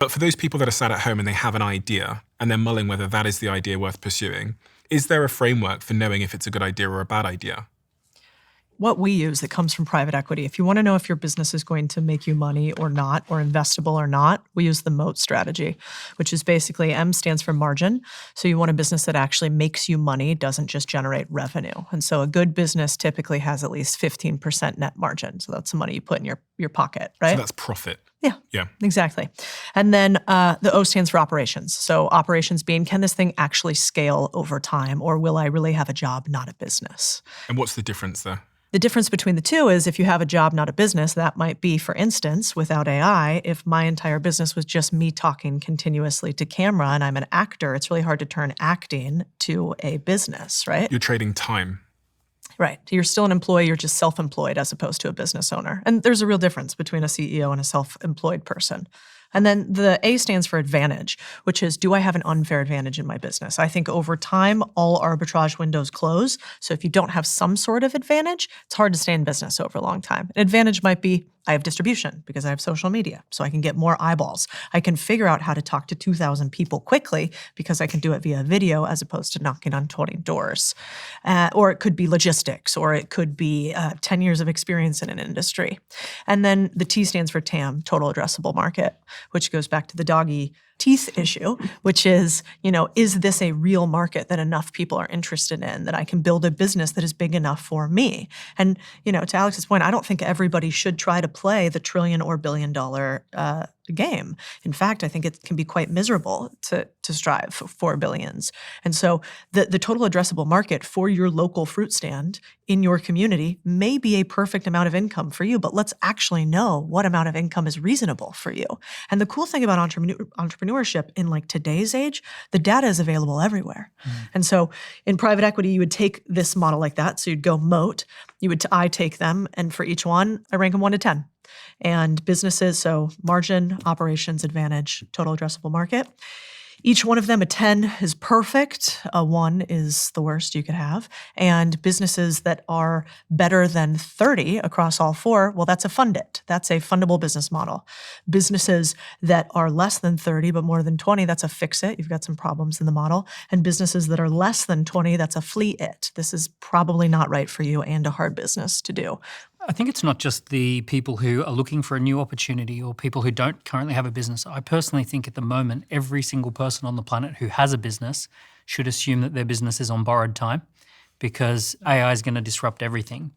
But for those people that are sat at home and they have an idea and they're mulling whether that is the idea worth pursuing, is there a framework for knowing if it's a good idea or a bad idea? What we use that comes from private equity, if you want to know if your business is going to make you money or not, or investable or not, we use the MOAT strategy, which is basically M stands for margin. So you want a business that actually makes you money, doesn't just generate revenue. And so a good business typically has at least 15% net margin. So that's the money you put in your pocket, right? So that's profit. Yeah, Yeah. exactly. And then the O stands for operations. So operations being, can this thing actually scale over time, or will I really have a job, not a business? And what's the difference there? The difference between the two is if you have a job, not a business, that might be, for instance, without AI, if my entire business was just me talking continuously to camera and I'm an actor, it's really hard to turn acting to a business, right? You're trading time. Right. You're still an employee, you're just self-employed as opposed to a business owner. And there's a real difference between a CEO and a self-employed person. And then the A stands for advantage, which is, do I have an unfair advantage in my business? I think over time, all arbitrage windows close. So if you don't have some sort of advantage, it's hard to stay in business over a long time. An advantage might be, I have distribution because I have social media, so I can get more eyeballs. I can figure out how to talk to 2,000 people quickly because I can do it via video as opposed to knocking on 20 doors. Or it could be logistics, or it could be 10 years of experience in an industry. And then the T stands for TAM, total addressable market, which goes back to the doggy teeth issue, which is, is this a real market that enough people are interested in, that I can build a business that is big enough for me? And, to Alex's point, I don't think everybody should try to play the trillion or billion dollar game. In fact, I think it can be quite miserable to strive for billions. And so the total addressable market for your local fruit stand in your community may be a perfect amount of income for you, but let's actually know what amount of income is reasonable for you. And the cool thing about entrepreneurship in today's age, the data is available everywhere. And so in private equity, you would take this model like that. So you'd go MOAT, I take them, and for each one, I rank them 1 to 10. And businesses, so margin, operations, advantage, total addressable market. Each one of them, a 10 is perfect, a 1 is the worst you could have. And businesses that are better than 30 across all 4, well, that's a fund it. That's a fundable business model. Businesses that are less than 30 but more than 20, that's a fix it. You've got some problems in the model. And businesses that are less than 20, that's a flee it. This is probably not right for you and a hard business to do. I think it's not just the people who are looking for a new opportunity or people who don't currently have a business. I personally think at the moment, every single person on the planet who has a business should assume that their business is on borrowed time, because AI is going to disrupt everything.